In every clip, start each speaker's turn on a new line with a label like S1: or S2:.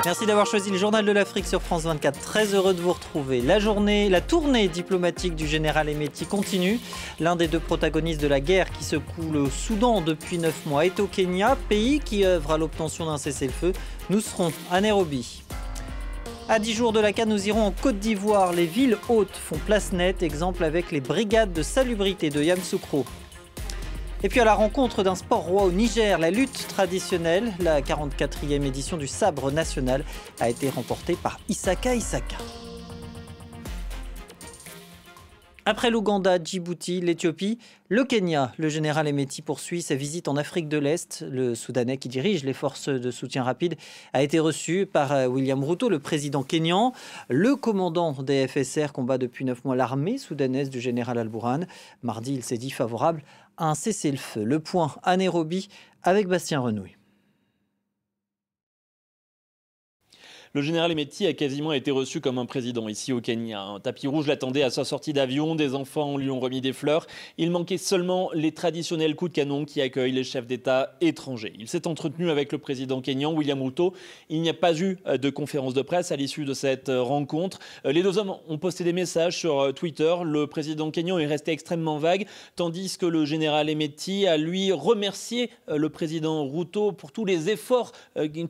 S1: Merci d'avoir choisi le Journal de l'Afrique sur France 24. Très heureux de vous retrouver. La tournée diplomatique du général Hemeti continue. L'un des deux protagonistes de la guerre qui secoue le Soudan depuis 9 mois est au Kenya, pays qui œuvre à l'obtention d'un cessez-le-feu. Nous serons à Nairobi. À 10 jours de la CAN, nous irons en Côte d'Ivoire. Les villes hautes font place nette, exemple avec les brigades de salubrité de Yamoussoukro. Et puis à la rencontre d'un sport roi au Niger, la lutte traditionnelle, la 44e édition du sabre national a été remportée par Isaka Isaka. Après l'Ouganda, Djibouti, l'Éthiopie, le Kenya, le général Hemeti poursuit sa visite en Afrique de l'Est. Le Soudanais qui dirige les forces de soutien rapide a été reçu par William Ruto, le président kényan. Le commandant des FSR combat depuis 9 mois l'armée soudanaise du général Al-Bourhan. Mardi, il s'est dit favorable à un cessez-le-feu. Le point à Nairobi avec Bastien Renouille.
S2: Le général Hemeti a quasiment été reçu comme un président ici au Kenya. Un tapis rouge l'attendait à sa sortie d'avion, des enfants lui ont remis des fleurs. Il manquait seulement les traditionnels coups de canon qui accueillent les chefs d'État étrangers. Il s'est entretenu avec le président kényan, William Ruto. Il n'y a pas eu de conférence de presse à l'issue de cette rencontre. Les deux hommes ont posté des messages sur Twitter. Le président kényan est resté extrêmement vague, tandis que le général Hemeti a lui remercié le président Ruto pour tous les efforts,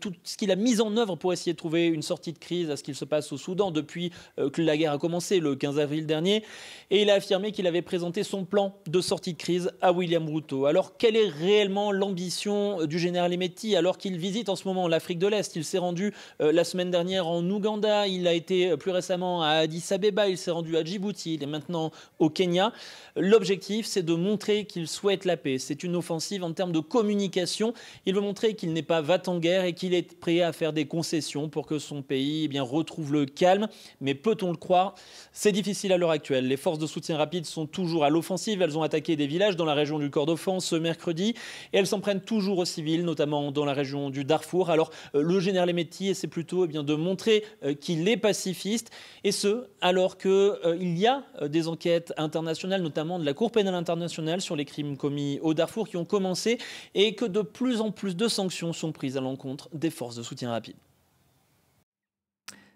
S2: tout ce qu'il a mis en œuvre pour essayer de trouver une sortie de crise à ce qu'il se passe au Soudan depuis que la guerre a commencé le 15 avril dernier. Et il a affirmé qu'il avait présenté son plan de sortie de crise à William Ruto. Alors, quelle est réellement l'ambition du général Hemeti alors qu'il visite en ce moment l'Afrique de l'Est? Il s'est rendu la semaine dernière en Ouganda, il a été plus récemment à Addis Abeba, il s'est rendu à Djibouti, il est maintenant au Kenya. L'objectif, c'est de montrer qu'il souhaite la paix. C'est une offensive en termes de communication. Il veut montrer qu'il n'est pas va-t-en-guerre et qu'il est prêt à faire des concessions pour que son pays retrouve le calme. Mais peut-on le croire? C'est difficile à l'heure actuelle. Les forces de soutien rapide sont toujours à l'offensive. Elles ont attaqué des villages dans la région du Kordofan ce mercredi et elles s'en prennent toujours aux civils, notamment dans la région du Darfour. Alors le général Hemeti essaie plutôt de montrer qu'il est pacifiste, et ce alors qu'il y a des enquêtes internationales, notamment de la Cour pénale internationale sur les crimes commis au Darfour qui ont commencé, et que de plus en plus de sanctions sont prises à l'encontre des forces de soutien rapide.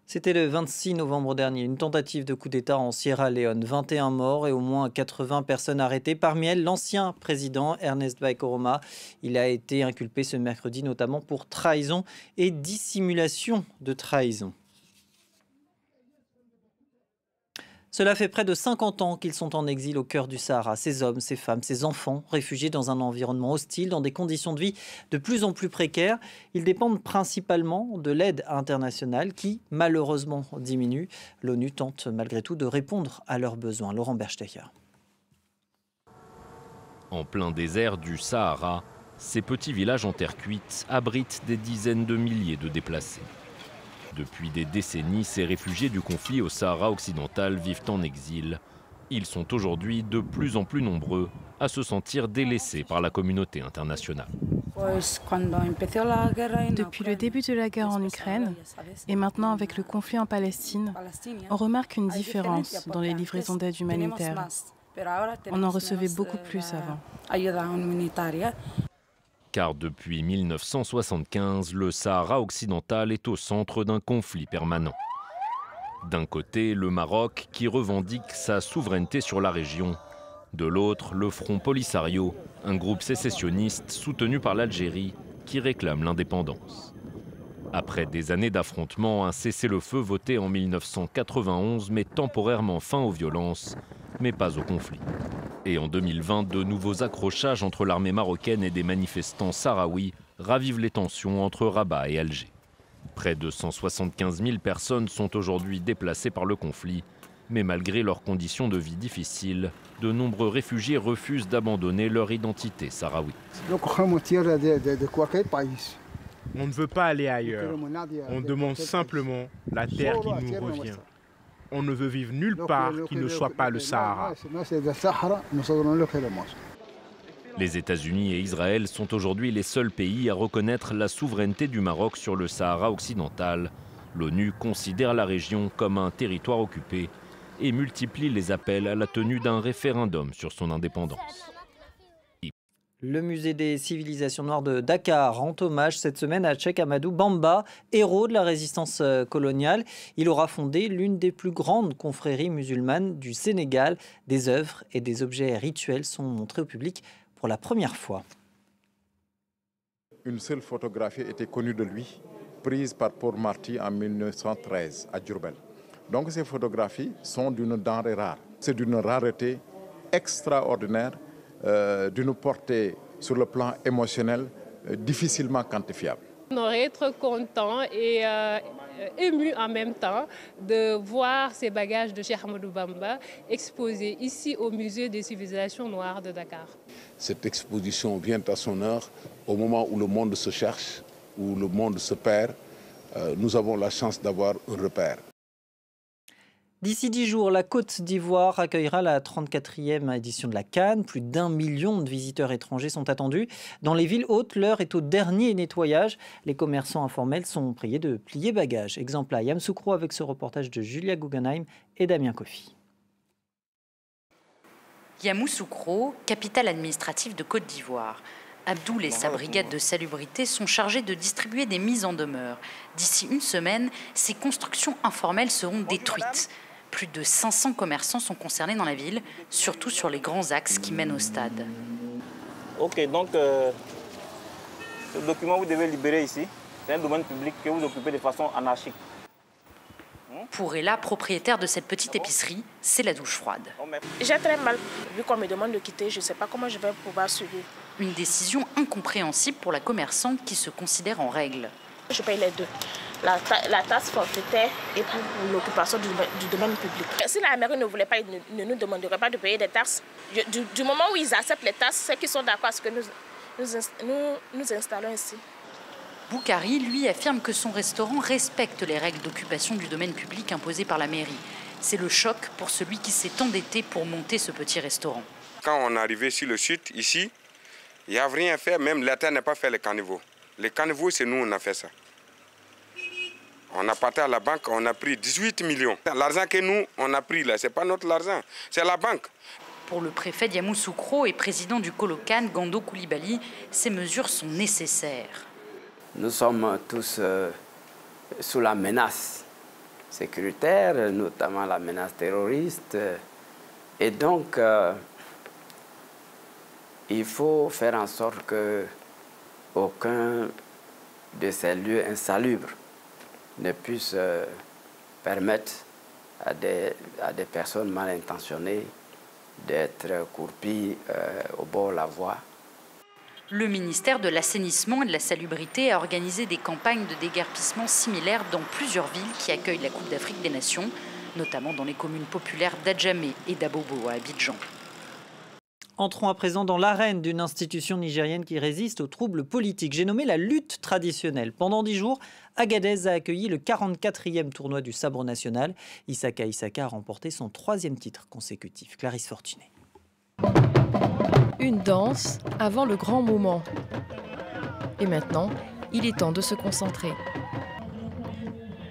S1: C'était le 26 novembre dernier, une tentative de coup d'État en Sierra Leone. 21 morts et au moins 80 personnes arrêtées. Parmi elles, l'ancien président Ernest Bai Koroma. Il a été inculpé ce mercredi notamment pour trahison et dissimulation de trahison. Cela fait près de 50 ans qu'ils sont en exil au cœur du Sahara. Ces hommes, ces femmes, ces enfants, réfugiés dans un environnement hostile, dans des conditions de vie de plus en plus précaires. Ils dépendent principalement de l'aide internationale qui, malheureusement, diminue. L'ONU tente malgré tout de répondre à leurs besoins. Laurent Berstecher.
S3: En plein désert du Sahara, ces petits villages en terre cuite abritent des dizaines de milliers de déplacés. Depuis des décennies, ces réfugiés du conflit au Sahara occidental vivent en exil. Ils sont aujourd'hui de plus en plus nombreux à se sentir délaissés par la communauté internationale.
S4: Depuis le début de la guerre en Ukraine et maintenant avec le conflit en Palestine, on remarque une différence dans les livraisons d'aide humanitaire. On en recevait beaucoup plus avant.
S3: Car depuis 1975, le Sahara occidental est au centre d'un conflit permanent. D'un côté, le Maroc qui revendique sa souveraineté sur la région. De l'autre, le Front Polisario, un groupe sécessionniste soutenu par l'Algérie qui réclame l'indépendance. Après des années d'affrontements, un cessez-le-feu voté en 1991 met temporairement fin aux violences, mais pas au conflit. Et en 2020, de nouveaux accrochages entre l'armée marocaine et des manifestants sahraouis ravivent les tensions entre Rabat et Alger. Près de 175 000 personnes sont aujourd'hui déplacées par le conflit, mais malgré leurs conditions de vie difficiles, de nombreux réfugiés refusent d'abandonner leur identité sahraouite.
S5: On ne veut pas aller ailleurs. On demande simplement la terre qui nous revient. On ne veut vivre nulle part qui ne soit pas le Sahara.
S3: Les États-Unis et Israël sont aujourd'hui les seuls pays à reconnaître la souveraineté du Maroc sur le Sahara occidental. L'ONU considère la région comme un territoire occupé et multiplie les appels à la tenue d'un référendum sur son indépendance.
S1: Le musée des civilisations noires de Dakar rend hommage cette semaine à Cheikh Amadou Bamba, héros de la résistance coloniale. Il aura fondé l'une des plus grandes confréries musulmanes du Sénégal. Des œuvres et des objets rituels sont montrés au public pour la première fois.
S6: Une seule photographie était connue de lui, prise par Paul Marty en 1913 à Diourbel. Donc ces photographies sont d'une denrée rare. C'est d'une rareté extraordinaire, d'une portée sur le plan émotionnel difficilement quantifiable.
S7: On aurait être content et ému en même temps de voir ces bagages de Cheikh Amadou Bamba exposés ici au musée des civilisations noires de Dakar.
S8: Cette exposition vient à son heure au moment où le monde se cherche, où le monde se perd. Nous avons la chance d'avoir un repère.
S1: D'ici 10 jours, la Côte d'Ivoire accueillera la 34e édition de la Cannes. Plus d'1 million de visiteurs étrangers sont attendus. Dans les villes hautes, l'heure est au dernier nettoyage. Les commerçants informels sont priés de plier bagages. Exemple à Yamoussoukro avec ce reportage de Julia Guggenheim et Damien Kofi.
S9: Yamoussoukro, capitale administrative de Côte d'Ivoire. Abdoul et sa brigade de salubrité sont chargés de distribuer des mises en demeure. D'ici une semaine, ces constructions informelles seront détruites. Plus de 500 commerçants sont concernés dans la ville, surtout sur les grands axes qui mènent au stade.
S10: Ok, donc le document vous devez libérer ici. C'est un domaine public que vous occupez de façon anarchique.
S9: Pour Ella, propriétaire de cette petite épicerie, c'est la douche froide.
S11: J'ai très mal. Vu qu'on me demande de quitter, je ne sais pas comment je vais pouvoir survivre.
S9: Une décision incompréhensible pour la commerçante qui se considère en règle.
S11: Je paye les deux. La taxe forfaitaire et pour l'occupation du domaine public. Si la mairie ne voulait pas, ils ne nous demanderaient pas de payer des taxes. Du moment où ils acceptent les taxes, c'est qu'ils sont d'accord à ce que nous installons ici.
S9: Boukari, lui, affirme que son restaurant respecte les règles d'occupation du domaine public imposées par la mairie. C'est le choc pour celui qui s'est endetté pour monter ce petit restaurant.
S12: Quand on est arrivé sur le site, ici, il n'y a rien fait, même l'État n'a pas fait les caniveaux. Les caniveaux, c'est nous, on a fait ça. On a parti à la banque, on a pris 18 millions. L'argent que nous, on a pris là, ce n'est pas notre argent, c'est la banque.
S9: Pour le préfet de Yamoussoukro et président du Colocan, Gando Koulibaly, ces mesures sont nécessaires.
S13: Nous sommes tous sous la menace sécuritaire, notamment la menace terroriste. Et donc, il faut faire en sorte qu'aucun de ces lieux insalubres ne puisse permettre à des personnes mal intentionnées d'être courpies au bord de la voie.
S9: Le ministère de l'Assainissement et de la Salubrité a organisé des campagnes de déguerpissement similaires dans plusieurs villes qui accueillent la Coupe d'Afrique des Nations, notamment dans les communes populaires d'Adjamé et d'Abobo à Abidjan.
S1: Entrons à présent dans l'arène d'une institution nigérienne qui résiste aux troubles politiques. J'ai nommé la lutte traditionnelle. Pendant 10 jours, Agadez a accueilli le 44e tournoi du sabre national. Isaka a remporté son 3e titre consécutif. Clarisse Fortuné.
S14: Une danse avant le grand moment. Et maintenant, il est temps de se concentrer.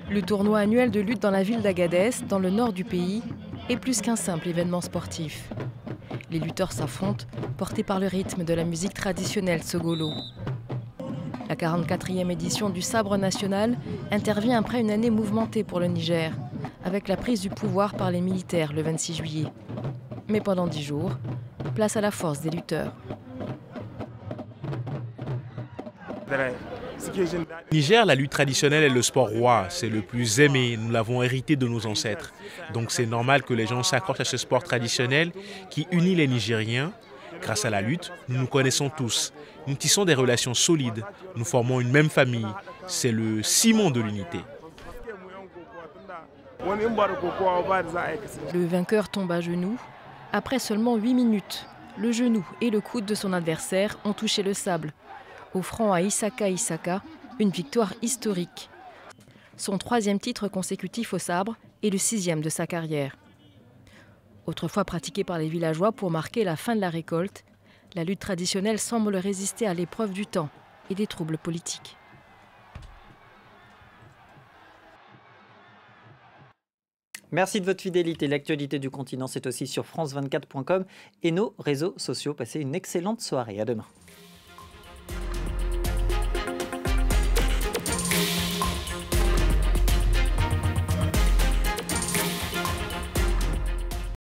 S14: Le tournoi annuel de lutte dans la ville d'Agadez, dans le nord du pays, est plus qu'un simple événement sportif. Les lutteurs s'affrontent, portés par le rythme de la musique traditionnelle Sogolo. La 44e édition du sabre national intervient après une année mouvementée pour le Niger, avec la prise du pouvoir par les militaires le 26 juillet. Mais pendant 10 jours, place à la force des lutteurs.
S5: Niger, la lutte traditionnelle est le sport roi, c'est le plus aimé, nous l'avons hérité de nos ancêtres. Donc c'est normal que les gens s'accrochent à ce sport traditionnel qui unit les Nigériens. Grâce à la lutte, nous nous connaissons tous. Nous tissons des relations solides, nous formons une même famille. C'est le ciment de l'unité.
S14: Le vainqueur tombe à genoux. Après seulement 8 minutes, le genou et le coude de son adversaire ont touché le sable, offrant à Isaka une victoire historique. Son 3e titre consécutif au sabre et le 6e de sa carrière. Autrefois pratiquée par les villageois pour marquer la fin de la récolte, la lutte traditionnelle semble résister à l'épreuve du temps et des troubles politiques.
S1: Merci de votre fidélité. L'actualité du continent, c'est aussi sur france24.com et nos réseaux sociaux. Passez une excellente soirée. À demain.